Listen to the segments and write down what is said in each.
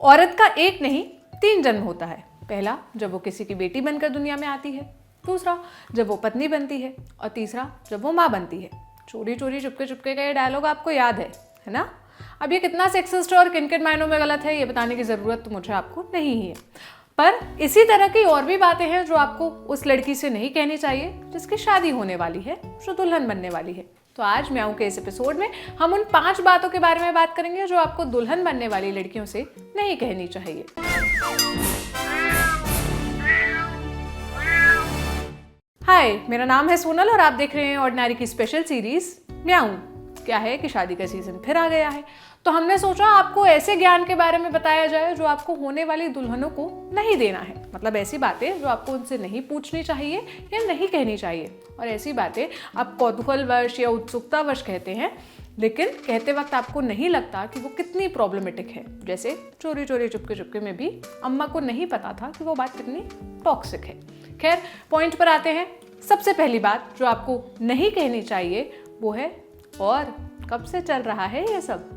औरत का एक नहीं 3 जन्म होता है। पहला, जब वो किसी की बेटी बनकर दुनिया में आती है। दूसरा, जब वो पत्नी बनती है। और तीसरा, जब वो माँ बनती है। चोरी चोरी चुपके चुपके का ये डायलॉग आपको याद है ना? अब ये कितना सेक्सिस्ट और किन किन मायनों में गलत है ये बताने की ज़रूरत तो मुझे आपको नहीं ही है, पर इसी तरह की और भी बातें हैं जो आपको उस लड़की से नहीं कहनी चाहिए जिसकी शादी होने वाली है, जो दुल्हन बनने वाली है। तो आज म्याऊं के इस एपिसोड में हम उन 5 बातों के बारे में बात करेंगे जो आपको दुल्हन बनने वाली लड़कियों से नहीं कहनी चाहिए। हाय, मेरा नाम है सोनल और आप देख रहे हैं ऑर्डिनरी की स्पेशल सीरीज म्याऊं। क्या है कि शादी का सीजन फिर आ गया है, तो हमने सोचा आपको ऐसे ज्ञान के बारे में बताया जाए जो आपको होने वाली दुल्हनों को नहीं देना है। मतलब ऐसी बातें जो आपको उनसे नहीं पूछनी चाहिए या नहीं कहनी चाहिए, और ऐसी बातें आप कौतूहलवश या उत्सुकतावश कहते हैं लेकिन कहते वक्त आपको नहीं लगता कि वो कितनी प्रॉब्लमेटिक है। जैसे चोरी चोरी चुपके चुपके में भी अम्मा को नहीं पता था कि वो बात कितनी टॉक्सिक है। खैर, पॉइंट पर आते हैं। सबसे पहली बात जो आपको नहीं कहनी चाहिए वो है, और कब से चल रहा है ये सब?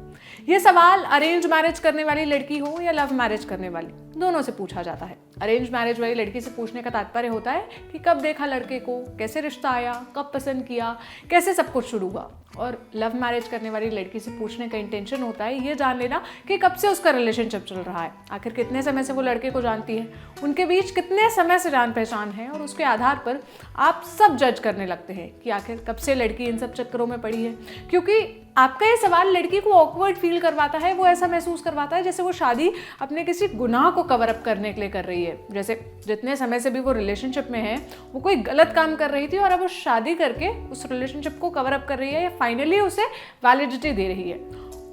ये सवाल अरेंज मैरिज करने वाली लड़की हो या लव मैरिज करने वाली, दोनों से पूछा जाता है। अरेंज मैरिज वाली लड़की से पूछने का तात्पर्य होता है कि कब देखा लड़के को, कैसे रिश्ता आया, कब पसंद किया, कैसे सब कुछ शुरू हुआ। और लव मैरिज करने वाली लड़की से पूछने का इंटेंशन होता है ये जान लेना कि कब से उसका रिलेशनशिप चल रहा है, आखिर कितने समय से वो लड़के को जानती है, उनके बीच कितने समय से जान पहचान है, और उसके आधार पर आप सब जज करने लगते हैं कि आखिर कब से लड़की इन सब चक्करों में पड़ी है। क्योंकि आपका ये सवाल लड़की को ऑकवर्ड फील करवाता है, वो ऐसा महसूस करवाता है जैसे वो शादी अपने किसी गुनाह को कवर अप करने के लिए कर रही है। जैसे जितने समय से भी वो रिलेशनशिप में है वो कोई गलत काम कर रही थी और अब वो शादी करके उस रिलेशनशिप को कवर अप कर रही है या फाइनली उसे वैलिडिटी दे रही है।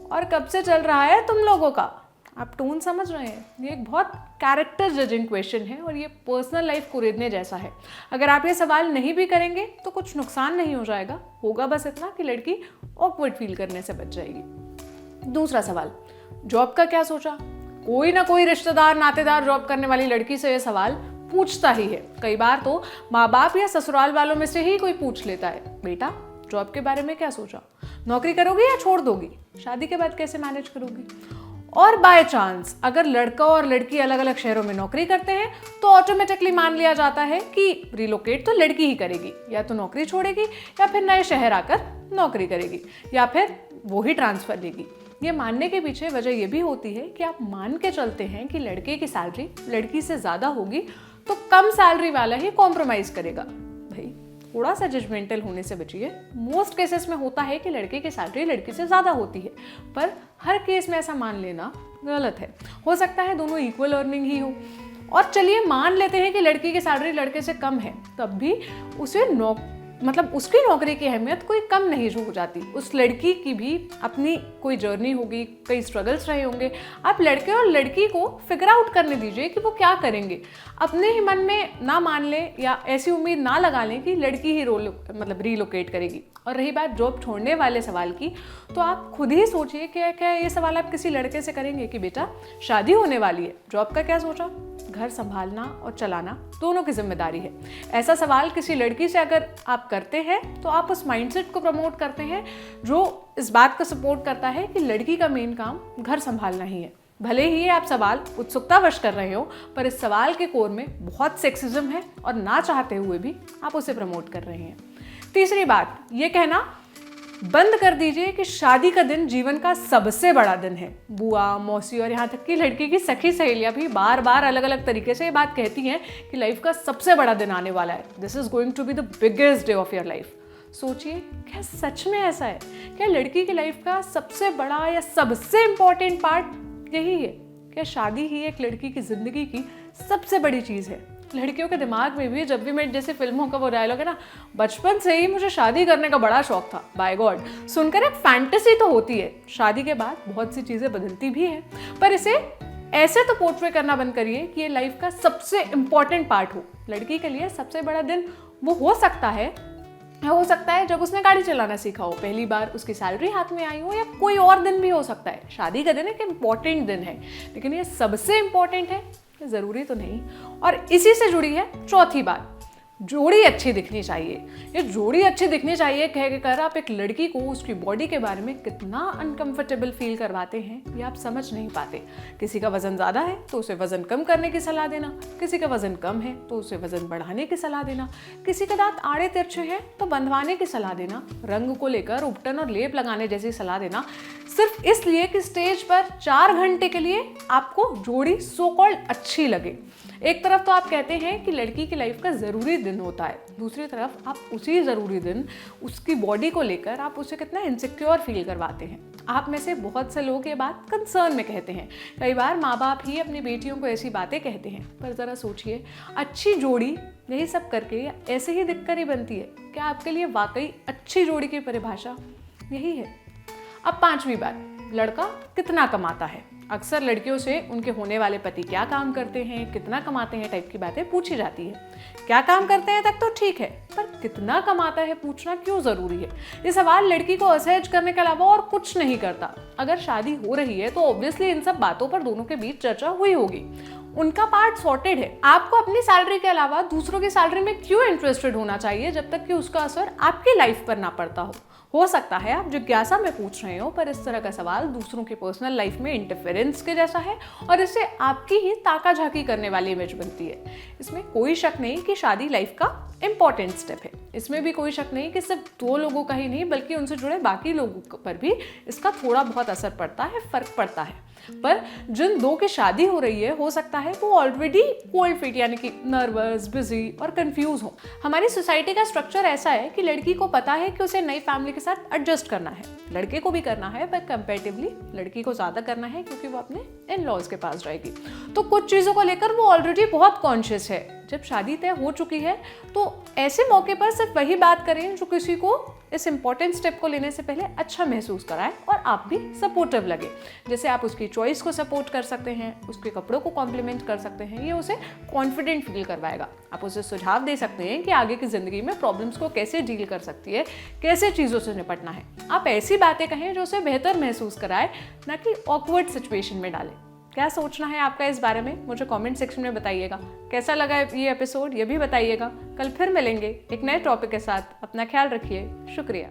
और कब से चल रहा है तुम लोगों का? आप टोन समझ रहे हैं? ये एक बहुत कैरेक्टर जजिंग क्वेश्चन है और ये पर्सनल लाइफ कुरेदने जैसा है। अगर आप ये सवाल नहीं भी करेंगे तो कुछ नुकसान नहीं हो जाएगा, होगा बस इतना कि लड़की ऑकवर्ड फील करने से बच जाएगी। दूसरा सवाल, जॉब का क्या सोचा? कोई ना कोई रिश्तेदार नातेदार जॉब करने वाली लड़की से ये सवाल पूछता ही है। कई बार तो माँ बाप या ससुराल वालों में से ही कोई पूछ लेता है, बेटा जॉब के बारे में क्या सोचा? नौकरी करोगी या छोड़ दोगी? शादी के बाद कैसे मैनेज करोगी? और बाय चांस अगर लड़का और लड़की अलग अलग शहरों में नौकरी करते हैं तो ऑटोमेटिकली मान लिया जाता है कि रिलोकेट तो लड़की ही करेगी, या तो नौकरी छोड़ेगी या फिर नए शहर आकर नौकरी करेगी या फिर वो ही ट्रांसफर लेगी। ये मानने के पीछे वजह ये भी होती है कि आप मान के चलते हैं कि लड़के की सैलरी लड़की से ज़्यादा होगी तो कम सैलरी वाला ही कॉम्प्रोमाइज करेगा। भाई थोड़ा सा जजमेंटल होने से बचिए। मोस्ट केसेस में होता है कि लड़के की सैलरी लड़की से ज़्यादा होती है, पर हर केस में ऐसा मान लेना गलत है। हो सकता है दोनों इक्वल अर्निंग ही हो। और चलिए मान लेते हैं कि लड़की की सैलरी लड़के से कम है, तब भी उसे उसकी नौकरी की अहमियत कोई कम नहीं हो जाती। उस लड़की की भी अपनी कोई जर्नी होगी, कई स्ट्रगल्स रहे होंगे। आप लड़के और लड़की को फिगर आउट करने दीजिए कि वो क्या करेंगे। अपने ही मन में ना मान लें या ऐसी उम्मीद ना लगा लें कि लड़की ही रीलोकेट करेगी। और रही बात जॉब छोड़ने वाले सवाल की, तो आप खुद ही सोचिए कि क्या ये सवाल आप किसी लड़के से करेंगे कि बेटा शादी होने वाली है, जॉब का क्या सोचा? घर संभालना और चलाना दोनों की जिम्मेदारी है। ऐसा सवाल किसी लड़की से अगर आप करते हैं तो आप उस माइंडसेट को प्रमोट करते हैं जो इस बात को सपोर्ट करता है कि लड़की का मेन काम घर संभालना ही है। भले ही आप सवाल उत्सुकतावश कर रहे हो, पर इस सवाल के कोर में बहुत सेक्सिज्म है और ना चाहते हुए भी आप उसे प्रमोट कर रहे हैं। तीसरी बात, ये कहना बंद कर दीजिए कि शादी का दिन जीवन का सबसे बड़ा दिन है। बुआ, मौसी और यहाँ तक कि लड़की की सखी सहेलियाँ भी बार बार अलग अलग तरीके से ये बात कहती हैं कि लाइफ का सबसे बड़ा दिन आने वाला है। This is going to be the biggest day of your life. सोचिए, क्या सच में ऐसा है? क्या लड़की की लाइफ का सबसे बड़ा या सबसे इम्पोर्टेंट पार्ट यही है? क्या शादी ही एक लड़की की जिंदगी की सबसे बड़ी चीज़ है? लड़कियों के दिमाग में भी जब भी मैं जैसे फिल्मों का वो डायलॉग है ना, बचपन से ही मुझे शादी करने का बड़ा शौक था, बाय गॉड, सुनकर एक फैंटेसी तो होती है। शादी के बाद बहुत सी चीज़ें बदलती भी हैं, पर इसे ऐसे तो पोर्ट्रे करना बंद करिए कि ये लाइफ का सबसे इम्पॉर्टेंट पार्ट हो। लड़की के लिए सबसे बड़ा दिन वो हो सकता है जब उसने गाड़ी चलाना सीखा हो, पहली बार उसकी सैलरी हाथ में आई हो, या कोई और दिन भी हो सकता है। शादी का दिन एक इम्पॉर्टेंट दिन है, लेकिन ये सबसे इम्पॉर्टेंट है ज़रूरी तो नहीं। और इसी से जुड़ी है चौथी बात, जोड़ी अच्छी दिखनी चाहिए। ये जोड़ी अच्छी दिखनी चाहिए कह कर आप एक लड़की को उसकी बॉडी के बारे में कितना अनकंफर्टेबल फील करवाते हैं ये आप समझ नहीं पाते। किसी का वजन ज़्यादा है तो उसे वजन कम करने की सलाह देना, किसी का वजन कम है तो उसे वजन बढ़ाने की सलाह देना, किसी के दांत आड़े तिरछे हैं तो बंधवाने की सलाह देना, रंग को लेकर उपटन और लेप लगाने जैसी सलाह देना, सिर्फ इसलिए कि स्टेज पर 4 घंटे के लिए आपको जोड़ी सो कॉल्ड अच्छी लगे। एक तरफ तो आप कहते हैं कि लड़की की लाइफ का ज़रूरी दिन होता है, दूसरी तरफ आप उसी ज़रूरी दिन उसकी बॉडी को लेकर आप उसे कितना इनसिक्योर फील करवाते हैं। आप में से बहुत से लोग ये बात कंसर्न में कहते हैं। कई बार माँ बाप ही अपनी बेटियों को ऐसी बातें कहते हैं, पर ज़रा सोचिए, अच्छी जोड़ी यही सब करके ऐसे ही दिखकर ही बनती है? क्या आपके लिए वाकई अच्छी जोड़ी की परिभाषा यही है? अब 5वीं बात, लड़का कितना कमाता है। अक्सर लड़कियों से उनके होने वाले पति क्या काम करते हैं, कितना कमाते हैं टाइप की बातें पूछी जाती है। क्या काम करते हैं तक तो ठीक है, पर कितना कमाता है पूछना क्यों जरूरी है? ये सवाल लड़की को असहज करने के अलावा और कुछ नहीं करता। अगर शादी हो रही है तो ऑब्वियसली इन सब बातों पर दोनों के बीच चर्चा हुई होगी, उनका पार्ट सॉर्टेड है। आपको अपनी सैलरी के अलावा दूसरों की सैलरी में क्यों इंटरेस्टेड होना चाहिए जब तक कि उसका असर आपकी लाइफ पर ना पड़ता हो सकता है आप जिज्ञासा में पूछ रहे हो, पर इस तरह का सवाल दूसरों की पर्सनल लाइफ में इंटरफेरेंस के जैसा है और इससे आपकी ही ताका झाकी करने वाली इमेज बनती है। इसमें कोई शक नहीं कि शादी लाइफ का इंपॉर्टेंट स्टेप है। इसमें भी कोई शक नहीं कि सिर्फ 2 लोगों का ही नहीं बल्कि उनसे जुड़े बाकी लोगों पर भी इसका थोड़ा बहुत असर पड़ता है, फर्क पड़ता है। पर जिन 2 की शादी हो रही है, हो सकता है वो ऑलरेडी कोल्ड फीट यानी कि नर्वस, बिजी और कंफ्यूज हो। हमारी सोसाइटी का स्ट्रक्चर ऐसा है कि लड़की को पता है कि उसे नई फैमिली के साथ एडजस्ट करना है, लड़के को भी करना है, पर कंपैरेटिवली लड़की को ज्यादा करना है क्योंकि वो अपने इन लॉज के पास जाएगी। तो कुछ चीजों को लेकर वो ऑलरेडी बहुत कॉन्शियस है। जब शादी तय हो चुकी है तो ऐसे मौके पर सिर्फ वही बात करें जो किसी को इस इंपॉर्टेंट स्टेप को लेने से पहले अच्छा महसूस कराए और आप भी सपोर्टिव लगे। जैसे आप उसकी चॉइस को सपोर्ट कर सकते हैं, उसके कपड़ों को कॉम्प्लीमेंट कर सकते हैं, ये उसे कॉन्फिडेंट फील करवाएगा। आप उसे सुझाव दे सकते हैं कि आगे की जिंदगी में प्रॉब्लम्स को कैसे डील कर सकती है, कैसे चीज़ों से निपटना है। आप ऐसी बातें कहें जो उसे बेहतर महसूस कराए, ना कि ऑकवर्ड सिचुएशन में डालें। क्या सोचना है आपका इस बारे में मुझे कमेंट सेक्शन में बताइएगा। कैसा लगा ये एपिसोड ये भी बताइएगा। कल फिर मिलेंगे एक नए टॉपिक के साथ। अपना ख्याल रखिए। शुक्रिया।